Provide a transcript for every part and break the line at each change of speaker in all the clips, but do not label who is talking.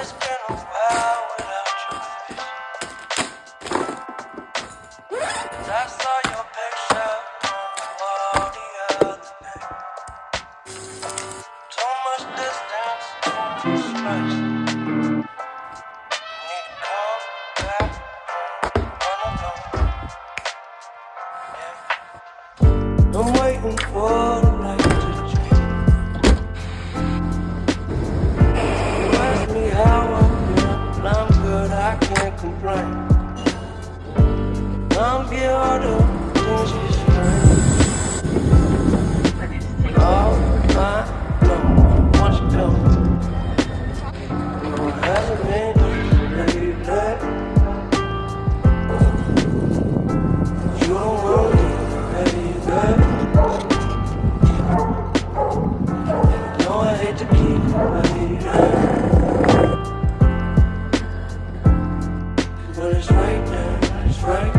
It's been a while without your face. I saw your picture on the wall the other day. Too much distance, too much space. Need to come back home, run alone. Yeah. I'm waiting for the light to change. You ask me how I'm feeling, I'm good, I can't complain. I'm get harder, things get strange. All I know, once you come, no, it hasn't been lately. You don't want me, baby. No, I hate to keep you, baby. But it's right there, it's right.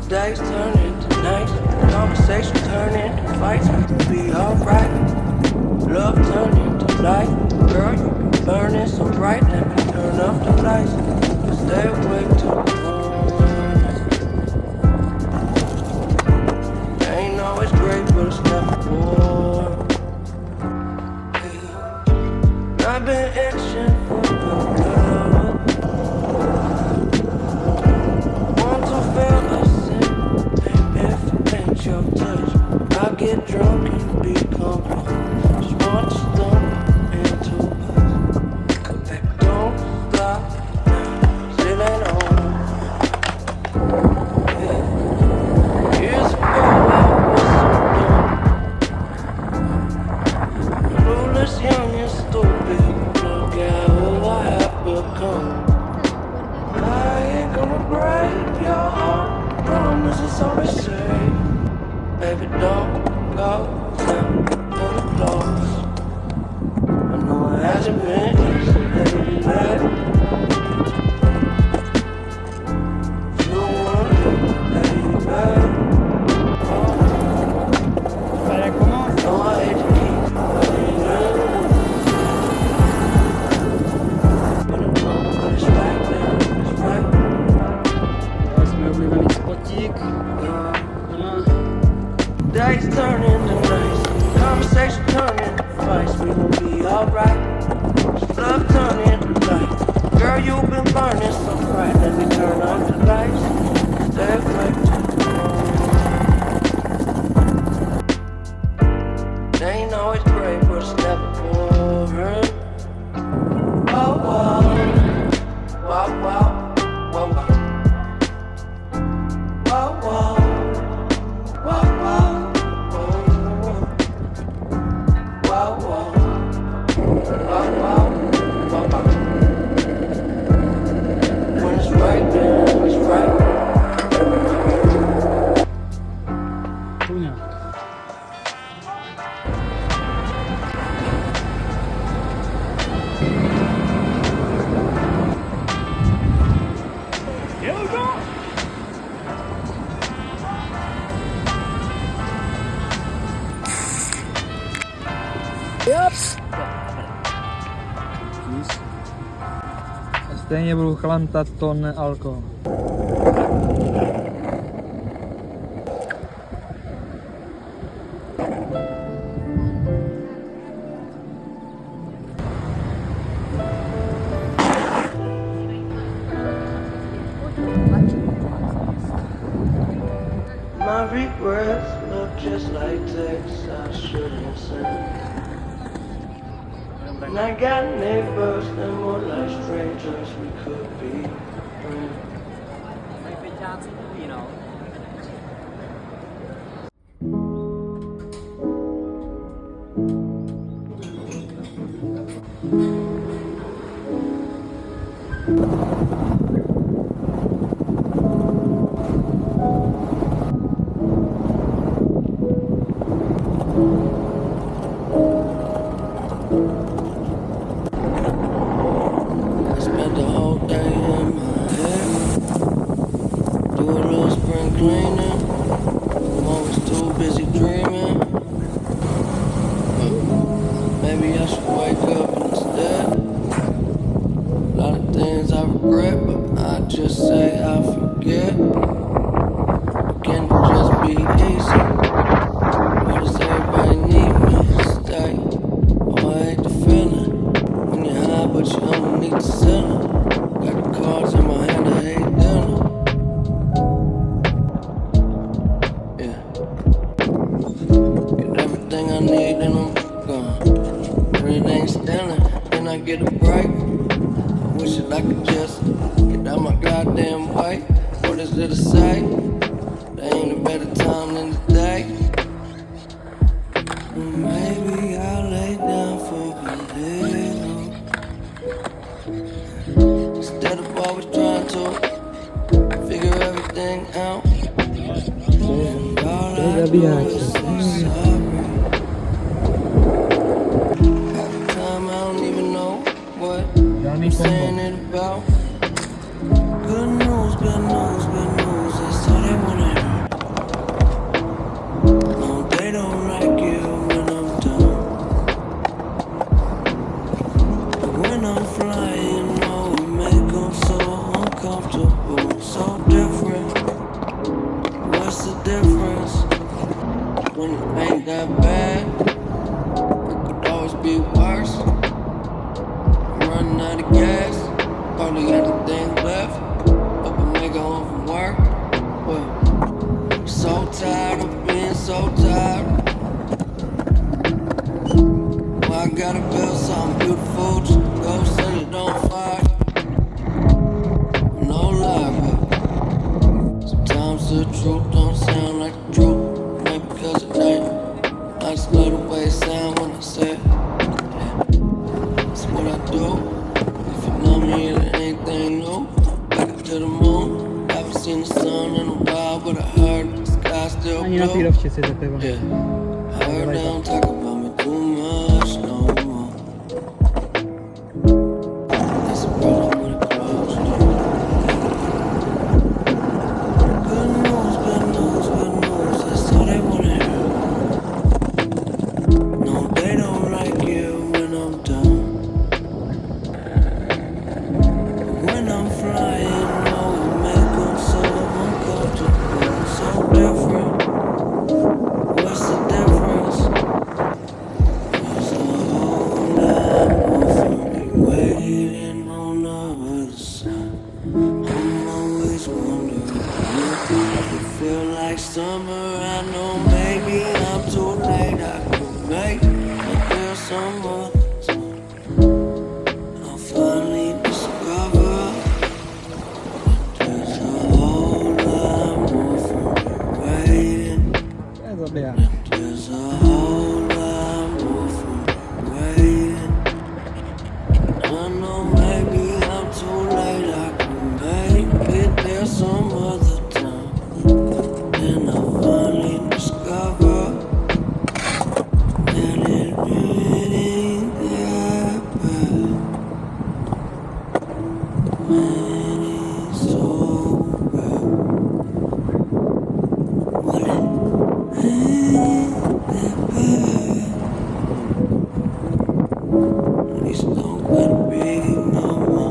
Days turn into nights, conversation turn into fights. We can be alright. Love turn into light. Girl, you be burning so bright. Let me turn off the lights. Stay awake till the morning. Ain't always great, but it's never boring. Yeah. I've been itching for the love. Want to feel us. If it ain't your touch, I get drunk and become lost. Just want to stumble into us. But baby, don't stop now, still ain't on. Yeah. Years ago I was so dumb, clueless, young and stupid. Look at who I have become. I ain't gonna break your heart. Promise it's always safe. Baby, don't go down on the clothes. I know it hasn't been easy, baby. You want me, baby. No, I hate to keep you, baby. But it's right now, it's right.
Jsme oblíbený spotík.
Days turn into nights, conversation turn into fights. We gon' be alright. Love turn into light. Girl, you've been burning so bright. Let me turn off the lights. Stay awake till the morning. They ain't always great, but it's never boring. Wow, wow, wow, wow, wow, wow. Wow, wow, wow, wow, wow, wow, wow, wow, wow, wow. When it's right there, it's right.
Kůňa.
Japs.
A stejně budu chlantat ton alkohol.
My regrets look just like texts I shouldn't send. And I got neighbors that more like strangers, we could be friends. I spent the whole day in my head. Do a little spring cleaning. I'm always too busy dreaming. everything I need and I'm gone. When it ain't standing, then I get a break. I wish that I could just get out my goddamn way. What is there to say? There ain't a better time than today. Maybe I'll lay down for a little, instead of always trying to figure everything out. And all I do is say sorry. Half the time I don't even know what I'm saying it about. Good news, good news, good news, that's all they wanna hear. No, they don't like you when I'm done. But when I'm flying, oh, it make them so uncomfortable, so different. What's the difference? When it ain't that bad, it could always be worse. I'm running out of gas, hardly anything left. Hope I make it home from work. Well, so tired of being so tired. Well, I gotta build something beautiful, just go set it on fire. No lie, but sometimes the truth don't sound like the truth. Maybe because it ain't. I just love the way it sound when I say it. That's what I do. If you know me, it ain't anything new. Back up to the moon. Haven't seen the sun in a while, but I heard the sky still
Ani na
blue.
týrovče si zapěvá.
Yeah, I heard they don't talk about me too much no more. That's a problem with a closed door. Good news, good news, good news, that's all they wanna hear. No, they don't like you when I'm done. When I'm flying, oh, it make them so uncomfortable, so different. What's the difference? There's a whole lot more for me waiting on the other side. I'm always wondering if it feel like summer. I know maybe I'm too late. I could make it feel some other time. I'll finally discover there's a whole lot more for me waiting.
Zabíjá.
There's a whole lot more for me waiting. I know maybe I'm too late. I can make it there some other time. And I finally discover that it really ain't that bad. Man, it's so bad. Well, it ain't that bad. At least don't gotta be no more.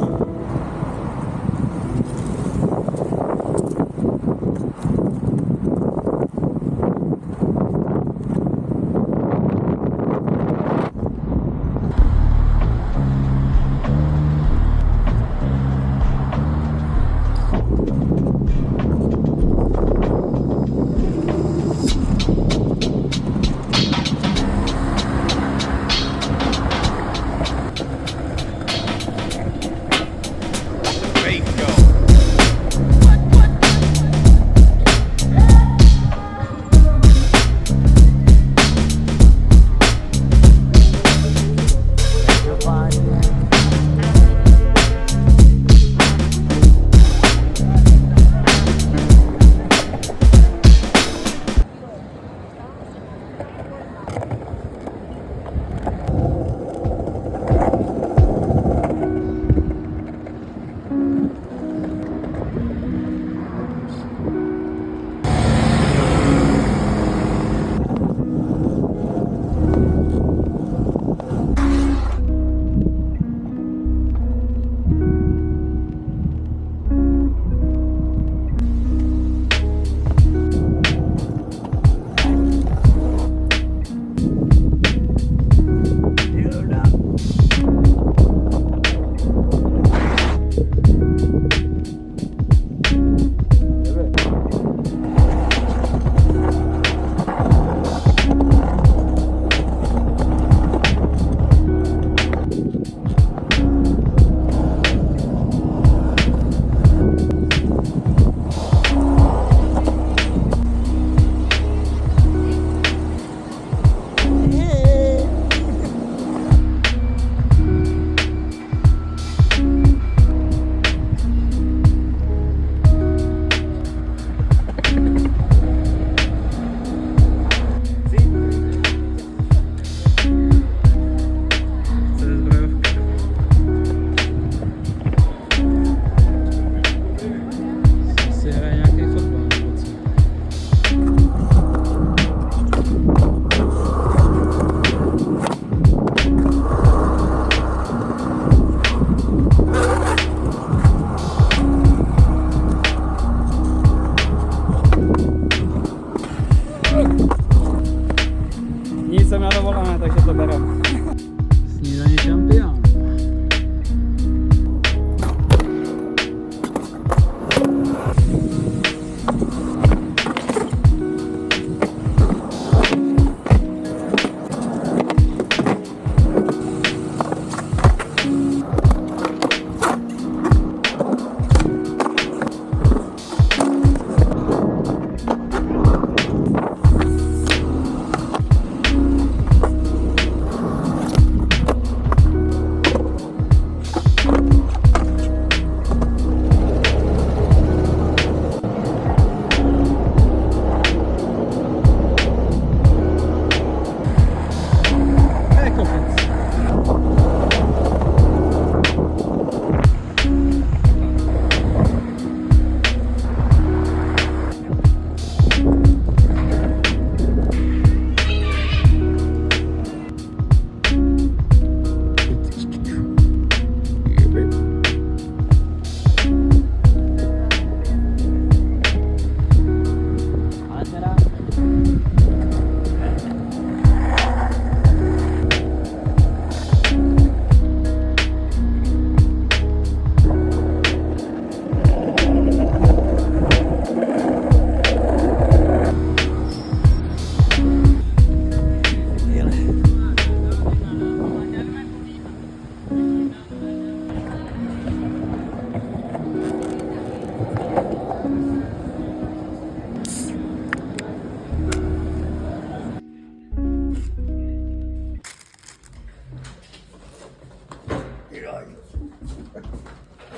dovolené, takže to bereme. Snídaně šampion.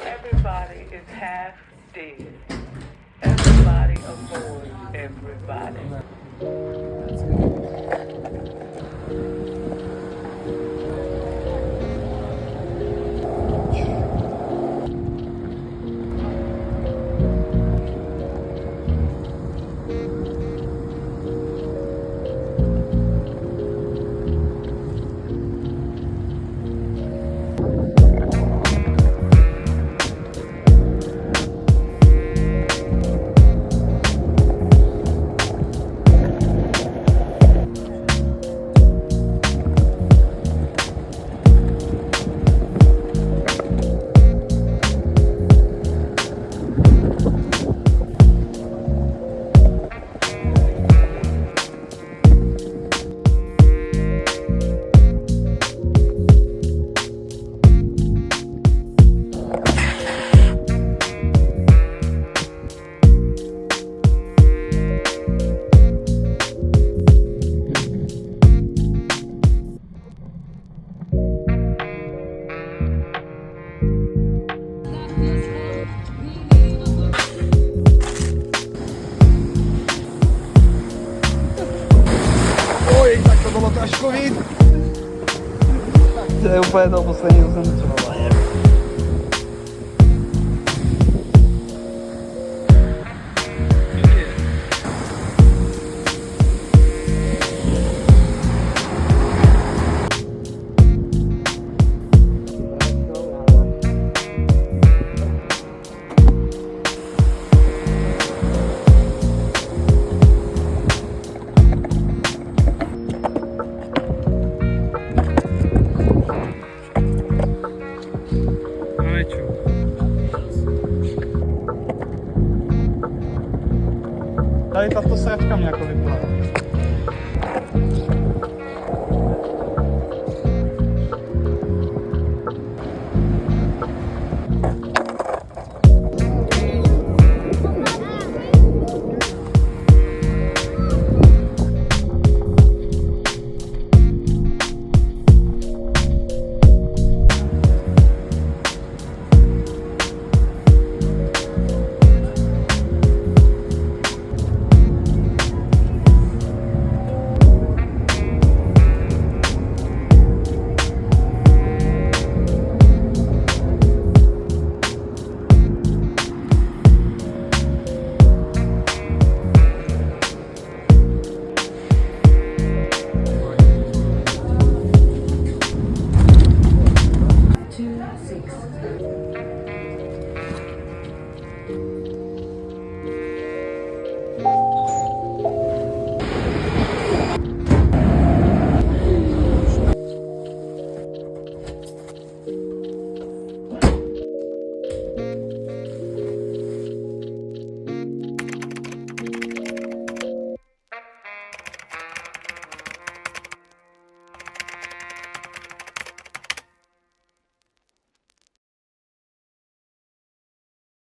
Everybody is half dead. Everybody avoids everybody.
Oj, tak to bylo trošku víc. To je úplně to poslední, co jsem třeba. Tady tato sračka mě jako vypadá.